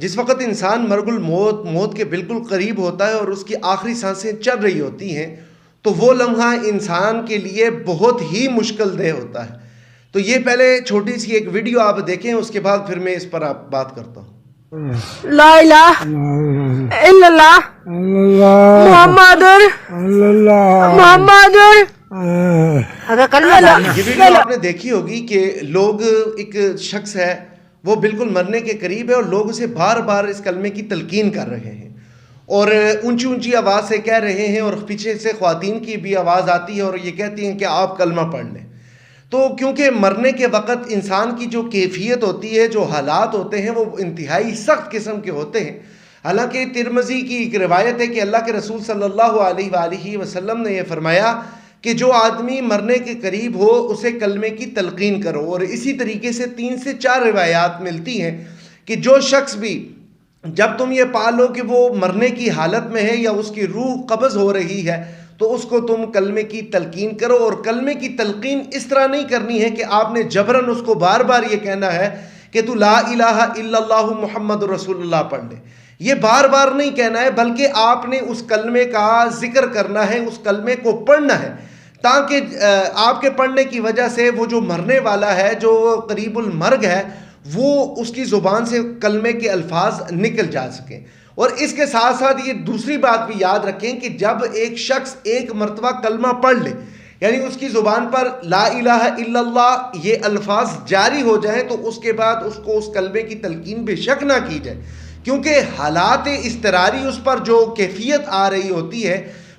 جس وقت انسان مرگ الموت موت کے بالکل قریب ہوتا ہے اور اس کی آخری سانسیں چل رہی ہوتی ہیں تو وہ لمحہ انسان کے لیے بہت ہی مشکل دہ ہوتا ہے. تو یہ پہلے چھوٹی سی ایک ویڈیو آپ دیکھیں، اس کے بعد پھر میں اس پر بات کرتا ہوں. لا الہ الا اللہ محمد یہ ویڈیو آپ نے دیکھی ہوگی کہ لوگ، ایک شخص ہے وہ بالکل مرنے کے قریب ہے اور لوگ اسے بار بار اس کلمے کی تلقین کر رہے ہیں اور اونچی اونچی آواز سے کہہ رہے ہیں، اور پیچھے سے خواتین کی بھی آواز آتی ہے اور یہ کہتی ہیں کہ آپ کلمہ پڑھ لیں. تو کیونکہ مرنے کے وقت انسان کی جو کیفیت ہوتی ہے، جو حالات ہوتے ہیں، وہ انتہائی سخت قسم کے ہوتے ہیں. حالانکہ ترمذی کی ایک روایت ہے کہ اللہ کے رسول صلی اللہ علیہ وآلہ وسلم نے یہ فرمایا کہ جو آدمی مرنے کے قریب ہو اسے کلمے کی تلقین کرو. اور اسی طریقے سے 3 سے 4 روایات ملتی ہیں کہ جو شخص بھی، جب تم یہ پا لو کہ وہ مرنے کی حالت میں ہے یا اس کی روح قبض ہو رہی ہے، تو اس کو تم کلمے کی تلقین کرو. اور کلمے کی تلقین اس طرح نہیں کرنی ہے کہ آپ نے جبراً اس کو بار بار یہ کہنا ہے کہ تو لا الہ الا اللہ محمد رسول اللہ پڑھ لے. یہ بار بار نہیں کہنا ہے، بلکہ آپ نے اس کلمے کا ذکر کرنا ہے، اس کلمے کو پڑھنا ہے، تاکہ آپ کے پڑھنے کی وجہ سے وہ جو مرنے والا ہے، جو قریب المرگ ہے، وہ اس کی زبان سے کلمے کے الفاظ نکل جا سکیں. اور اس کے ساتھ ساتھ یہ دوسری بات بھی یاد رکھیں کہ جب ایک شخص ایک مرتبہ کلمہ پڑھ لے، یعنی اس کی زبان پر لا الہ الا اللہ یہ الفاظ جاری ہو جائیں، تو اس کے بعد اس کو اس کلمے کی تلقین بے شک نہ کی جائے، کیونکہ حالات اضطراری اس پر جو کیفیت آ رہی ہوتی ہے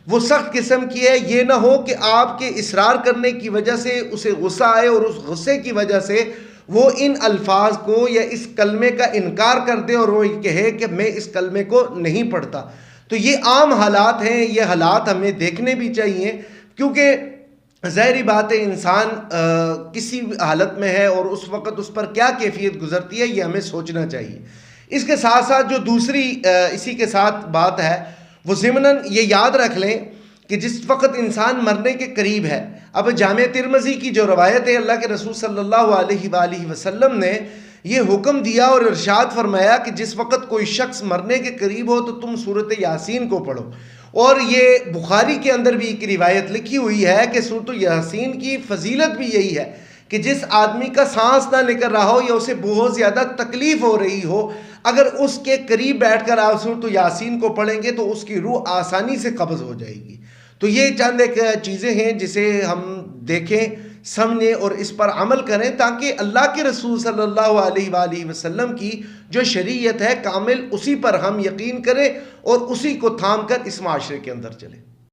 وہ سخت قسم کی ہے. یہ نہ ہو کہ آپ کے اصرار کرنے کی وجہ سے اسے غصہ آئے اور اس غصے کی وجہ سے وہ ان الفاظ کو یا اس کلمے کا انکار کر دے اور وہ کہے کہ میں اس کلمے کو نہیں پڑھتا. تو یہ عام حالات ہیں، یہ حالات ہمیں دیکھنے بھی چاہیے، کیونکہ ظاہری بات ہے انسان کسی حالت میں ہے اور اس وقت اس پر کیا کیفیت گزرتی ہے یہ ہمیں سوچنا چاہیے. اس کے ساتھ ساتھ جو دوسری اسی کے ساتھ بات ہے وہ ضمناً یہ یاد رکھ لیں کہ جس وقت انسان مرنے کے قریب ہے، اب جامع ترمذی کی جو روایت ہے، اللہ کے رسول صلی اللہ علیہ وآلہ وسلم نے یہ حکم دیا اور ارشاد فرمایا کہ جس وقت کوئی شخص مرنے کے قریب ہو تو تم سورۃ یاسین کو پڑھو. اور یہ بخاری کے اندر بھی ایک روایت لکھی ہوئی ہے کہ سورۃ یاسین کی فضیلت بھی یہی ہے کہ جس آدمی کا سانس نہ نکل رہا ہو یا اسے بہت زیادہ تکلیف ہو رہی ہو، اگر اس کے قریب بیٹھ کر آپ سورۃ یاسین کو پڑھیں گے تو اس کی روح آسانی سے قبض ہو جائے گی. تو یہ چند ایک چیزیں ہیں جسے ہم دیکھیں، سمجھیں اور اس پر عمل کریں، تاکہ اللہ کے رسول صلی اللہ علیہ وآلہ وسلم کی جو شریعت ہے کامل، اسی پر ہم یقین کریں اور اسی کو تھام کر اس معاشرے کے اندر چلیں.